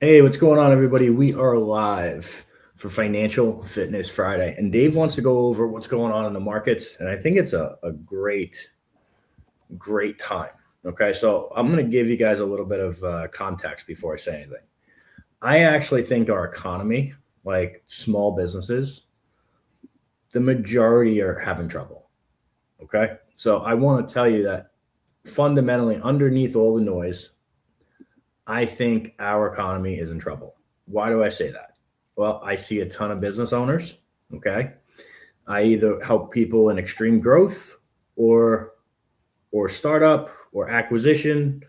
Hey, what's going on, everybody? We are live for Financial Fitness Friday, and Dave wants to go over what's going on in the markets, and I think it's a great time. Okay, so I'm going to give you guys a little bit of context before I say anything. I actually think our economy, like small businesses, the majority are having trouble. Okay, so I want to tell you that fundamentally, underneath all the noise, I think our economy is in trouble. Why do I say that? Well, I see a ton of business owners. Okay. I either help people in extreme growth or startup or acquisition,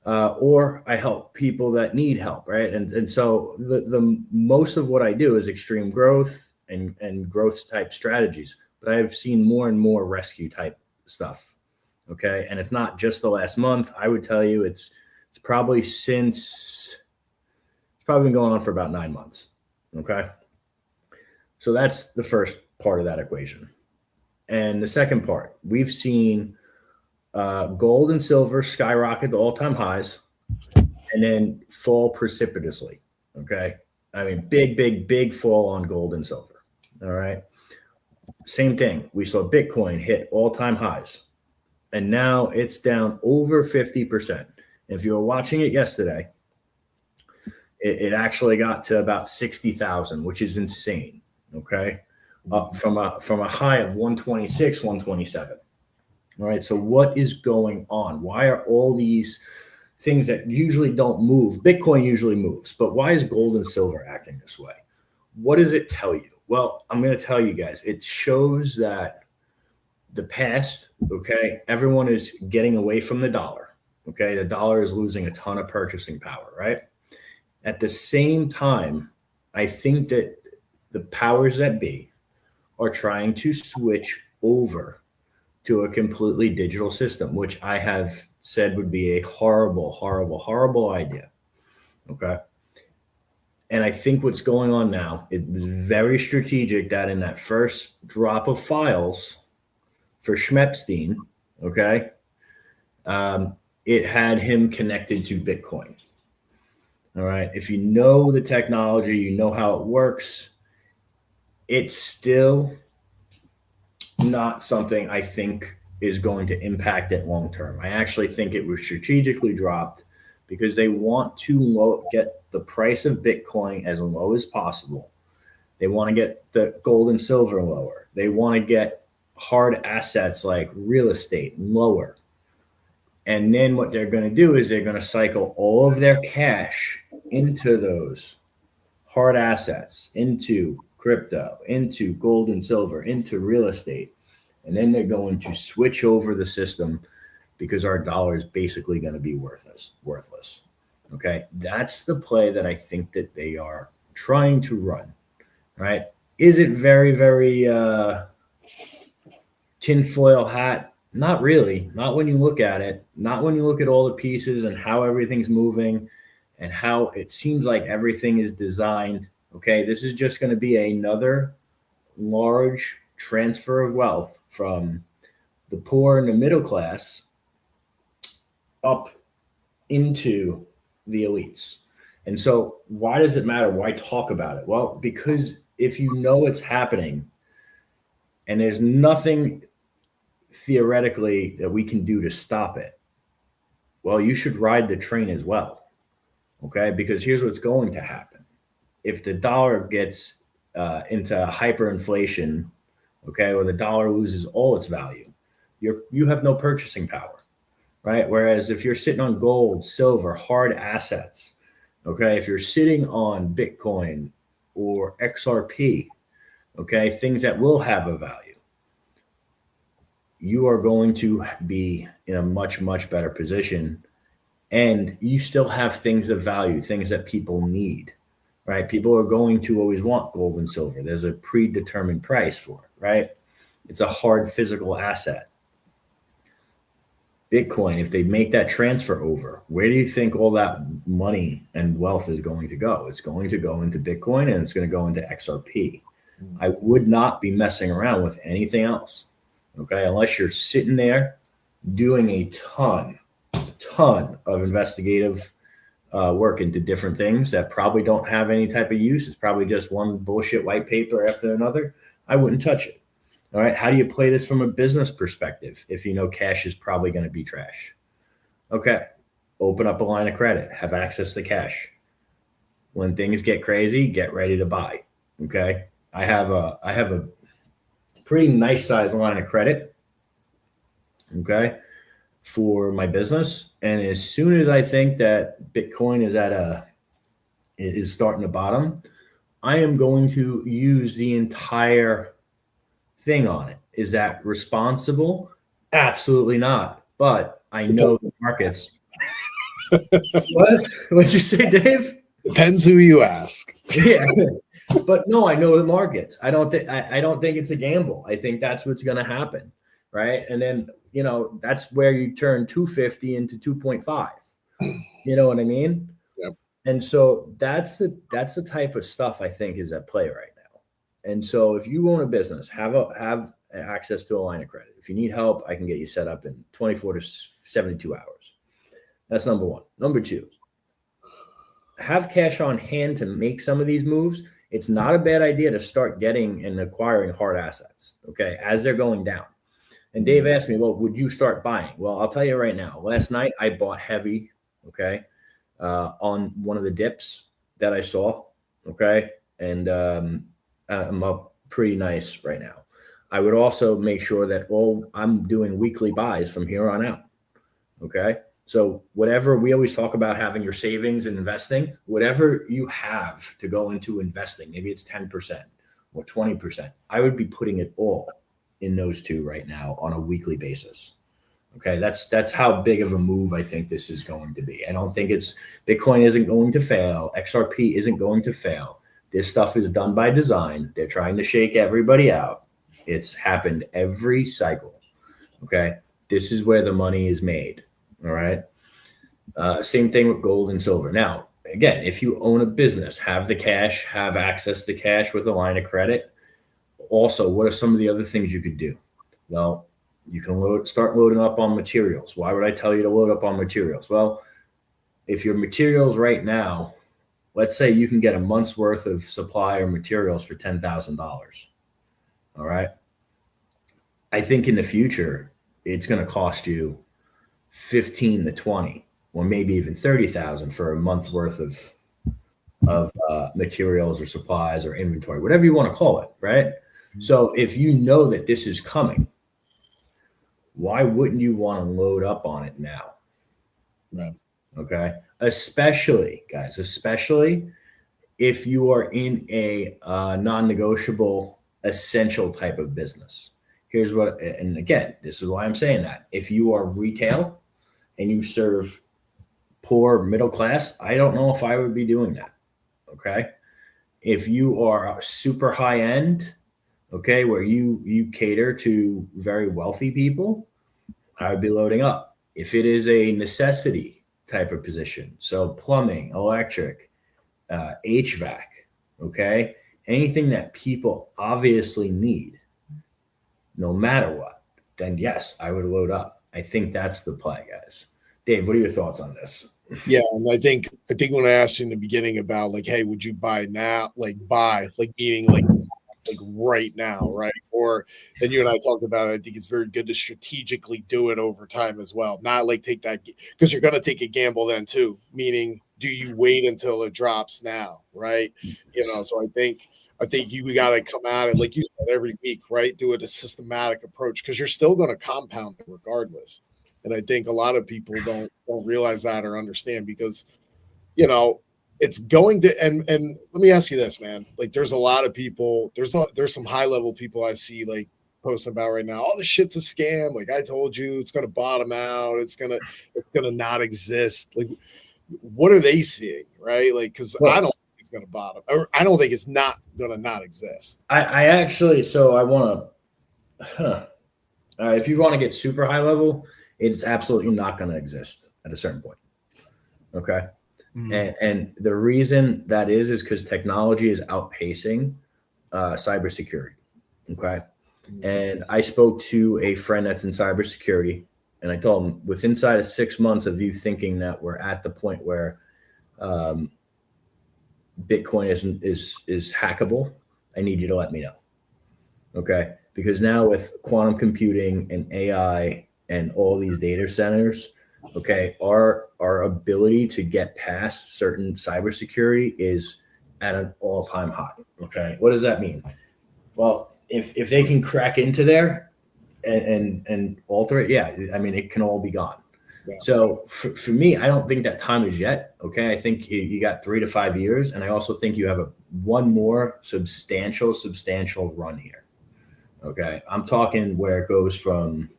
or I help people that need help, right? And so the most of what I do is extreme growth and growth type strategies, but I've seen more and more rescue type stuff. Okay, and it's not just the last month. I would tell you it's probably since it's probably been going on for about 9 months. Okay. So that's the first part of that equation. And the second part, we've seen gold and silver skyrocket to all time highs and then fall precipitously. Okay. I mean, big fall on gold and silver. All right. Same thing. We saw Bitcoin hit all time highs and now it's down over 50%. If you were watching it yesterday, it actually got to about 60,000, which is insane. Okay. Up from a high of 126, 127. All right. So what is going on? Why are all these things that usually don't move? Bitcoin usually moves, but why is gold and silver acting this way? What does it tell you? Well, I'm going to tell you guys. It shows that the past, okay, everyone is getting away from the dollar. Okay. The dollar is losing a ton of purchasing power, right? At the same time, I think that the powers that be are trying to switch over to a completely digital system, which I have said would be a horrible idea. Okay. And I think what's going on now, it was very strategic that in that first drop of files for Schmepstein, okay, it had him connected to Bitcoin. All right. If you know the technology, you know how it works, it's still not something I think is going to impact it long term. I actually think it was strategically dropped because they want to get the price of Bitcoin as low as possible. They want to get the gold and silver lower. They want to get hard assets like real estate lower. And then what they're going to do is they're going to cycle all of their cash into those hard assets, into crypto, into gold and silver, into real estate. And then they're going to switch over the system because our dollar is basically going to be worthless. Okay. That's the play that I think that they are trying to run. Right. Is it very tinfoil hat? Not really. Not when you look at it. Not when you look at all the pieces and how everything's moving and how it seems like everything is designed. Okay. This is just going to be another large transfer of wealth from the poor and the middle class up into the elites. And so, why does it matter? Why talk about it? Well, because if you know it's happening and there's nothing theoretically that we can do to stop it, well, you should ride the train as well. Okay. Because here's what's going to happen if the dollar gets into hyperinflation, okay, or the dollar loses all its value, you have no purchasing power, right? Whereas if you're sitting on gold, silver, hard assets, okay, if you're sitting on Bitcoin or XRP, okay, things that will have a value, you are going to be in a much better position. And you still have things of value, things that people need, right? People are going to always want gold and silver. There's a predetermined price for it, right? It's a hard physical asset. Bitcoin, if they make that transfer over, where do you think all that money and wealth is going to go? It's going to go into Bitcoin and it's going to go into XRP. I would not be messing around with anything else. Okay. Unless you're sitting there doing a ton of investigative work into different things that probably don't have any type of use. It's probably just one bullshit white paper after another. I wouldn't touch it. All right. How do you play this from a business perspective if you know cash is probably going to be trash? Okay. Open up a line of credit, have access to cash. When things get crazy, get ready to buy. Okay. I have a pretty nice size line of credit. Okay. For my business. And as soon as I think that Bitcoin is starting to bottom, I am going to use the entire thing on it. Is that responsible? Absolutely not. But I know the markets. What? What'd you say, Dave? Depends who you ask. Yeah. But no, I know the markets. I don't think it's a gamble. I think that's what's going to happen, right? And then that's where you turn 250 into 2.5. You know what I mean? Yep. And so that's the type of stuff I think is at play right now. And so if you own a business, have access to a line of credit. If you need help, I can get you set up in 24 to 72 hours. That's number one. Number two, have cash on hand to make some of these moves. It's not a bad idea to start getting and acquiring hard assets, okay, as they're going down. And Dave asked me, well, would you start buying? Well, I'll tell you right now. Last night I bought heavy, okay, on one of the dips that I saw, okay, and I'm up pretty nice right now. I would also make sure that I'm doing weekly buys from here on out, okay. So whatever we always talk about having your savings and investing, whatever you have to go into investing, maybe it's 10% or 20%. I would be putting it all in those two right now on a weekly basis. Okay. That's how big of a move I think this is going to be. I don't think Bitcoin isn't going to fail. XRP isn't going to fail. This stuff is done by design. They're trying to shake everybody out. It's happened every cycle. Okay. This is where the money is made. All right. Same thing with gold and silver. Now, again, if you own a business, have the cash, have access to cash with a line of credit. Also, what are some of the other things you could do? Well, you can start loading up on materials. Why would I tell you to load up on materials? Well, if your materials right now, let's say you can get a month's worth of supply or materials for $10,000. All right. I think in the future, it's going to cost you 15 to 20 or maybe even 30,000 for a month worth of materials or supplies or inventory, whatever you want to call it, right? Mm-hmm. So if you know that this is coming, why wouldn't you want to load up on it now? Right. Okay. Especially if you are in a non-negotiable essential type of business. Here's what, and again, this is why I'm saying that. If you are retail and you serve poor middle class, I don't know if I would be doing that. Okay. If you are super high end, okay, where you cater to very wealthy people, I would be loading up. If it is a necessity type of position, so plumbing, electric, HVAC, okay, anything that people obviously need, no matter what, then yes, I would load up. I think that's the play, guys. Dave, what are your thoughts on this? Yeah, and I think when I asked you in the beginning about like, hey, would you buy now? Like meaning like right now, right? Or then you and I talked about it. I think it's very good to strategically do it over time as well. Not like take that because you're going to take a gamble then too. Meaning, do you wait until it drops now, right? So I think we got to come at it like you said every week, right? Do it a systematic approach because you're still going to compound it regardless. And I think a lot of people don't realize that or understand because, it's going to, and let me ask you this, man, like there's a lot of people, there's some high level people I see like posting about right now. All this shit's a scam. Like I told you, it's going to bottom out. It's going to not exist. Like, what are they seeing? Right. Like, cause I don't think it's going to bottom or I don't think it's not going to not exist. I actually, so I want to, if you want to get super high level, it's absolutely not going to exist at a certain point. Okay. Mm-hmm. And the reason that is because technology is outpacing cybersecurity. Okay. Mm-hmm. And I spoke to a friend that's in cybersecurity and I told him inside of 6 months of you thinking that we're at the point where um, Bitcoin is hackable, I need you to let me know. Okay, because now with quantum computing and AI and all these data centers, okay, our ability to get past certain cybersecurity is at an all-time high. Okay, what does that mean? Well, if they can crack into there and alter it, yeah, I mean it can all be gone. Yeah. So for me, I don't think that time is yet. Okay, I think you got 3 to 5 years, and I also think you have one more substantial run here. Okay, I'm talking where it goes from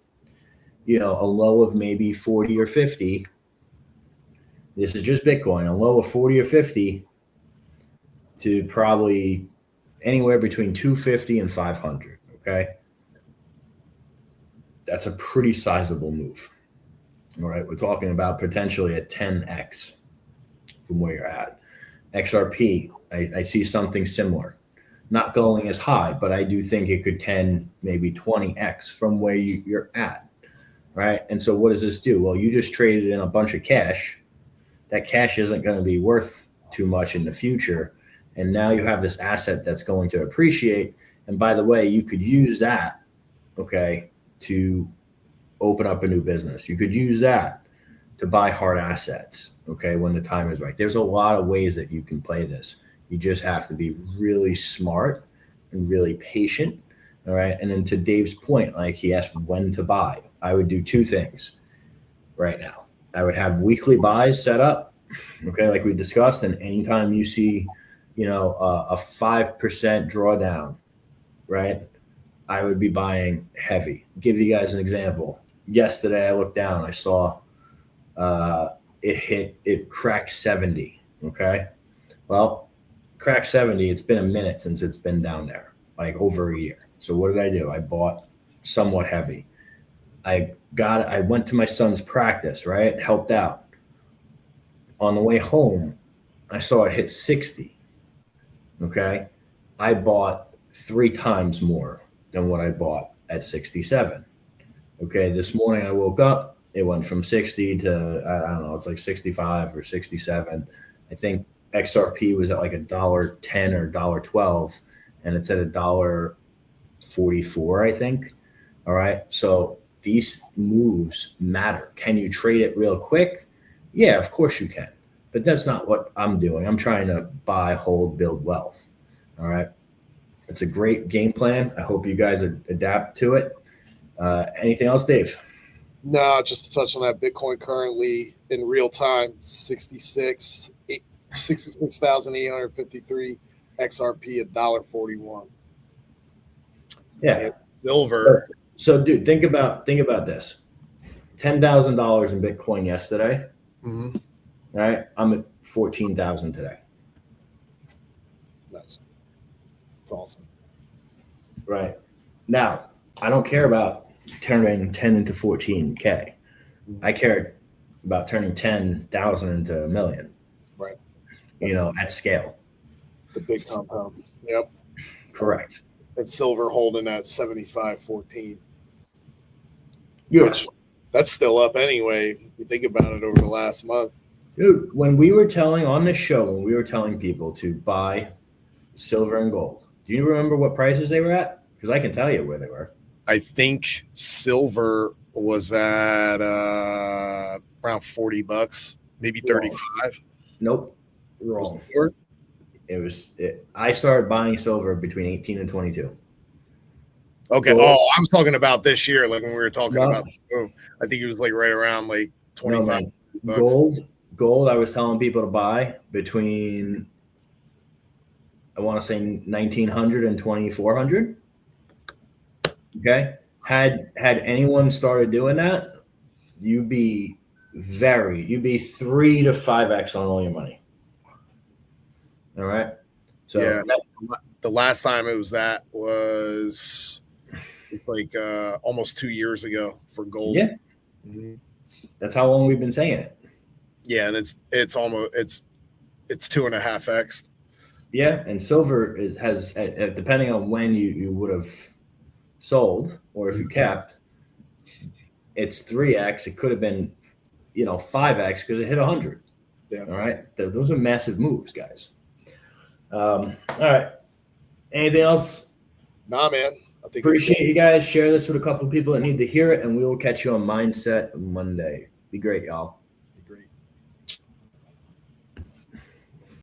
a low of maybe 40 or 50. This is just Bitcoin, a low of 40 or 50 to probably anywhere between 250 and 500. Okay, that's a pretty sizable move. All right, we're talking about potentially a 10x from where you're at. XRP, I see something similar. Not going as high, but I do think it could 10, maybe 20x from where you're at. Right. And so what does this do? Well, you just traded in a bunch of cash. That cash isn't going to be worth too much in the future. And now you have this asset that's going to appreciate. And by the way, you could use that, okay, to open up a new business. You could use that to buy hard assets, okay, when the time is right. There's a lot of ways that you can play this. You just have to be really smart and really patient. All right. And then to Dave's point, like he asked when to buy, I would do two things right now. I would have weekly buys set up, okay, like we discussed. And anytime you see, a 5% drawdown, right, I would be buying heavy. Give you guys an example. Yesterday, I looked down, I saw it cracked 70. Okay. Well, cracked 70. It's been a minute since it's been down there, like over a year. So what did I do? I bought somewhat heavy. I went to my son's practice, right? Helped out. On the way home, I saw it hit 60. Okay. I bought 3 times more than what I bought at 67. Okay. This morning I woke up, it went from 60 to, I don't know, it's like 65 or 67. I think XRP was at like $1.10 or $1.12, and it's at $1.44, I think. All right. So these moves matter. Can you trade it real quick? Yeah, of course you can. But that's not what I'm doing. I'm trying to buy, hold, build wealth. All right. It's a great game plan. I hope you guys adapt to it. Anything else, Dave? No, just to touch on that, Bitcoin currently in real time, 66,853, XRP $1.41. Yeah. And silver. So, dude, think about this. $10,000 in Bitcoin yesterday. Mm-hmm. Right. I'm at 14,000 today. Nice. It's awesome. Right. Now, I don't care about turning 10 into 14K. I care about turning 10,000 into $1 million. Right. At scale. The big compound. Yep. Correct. And silver holding at 75.14. Yes. That's still up anyway. If you think about it over the last month. Dude, when we were telling people to buy silver and gold, do you remember what prices they were at? Because I can tell you where they were. I think silver was at around $40, maybe 35. Nope. Wrong. I started buying silver between 18 and 22. Okay. Gold. Oh, I was talking about this year, like when we were talking about the boom. I think it was like right around like 25 bucks. Gold, I was telling people to buy between, I want to say 1,900 and 2,400. Okay. Had anyone started doing that, you'd be 3 to 5x on all your money. All right. So yeah, the last time it was like almost 2 years ago for gold. Yeah. Mm-hmm. That's how long we've been saying it. Yeah, and it's 2.5x. Yeah, and silver has depending on when you would have sold or if you kept, it's 3x. It could have been 5x because it hit 100. Yeah. All right. Those are massive moves, guys. All right. Anything else? Nah, man. I think Appreciate you guys. Share this with a couple of people that need to hear it, and we will catch you on Mindset Monday. Be great, y'all.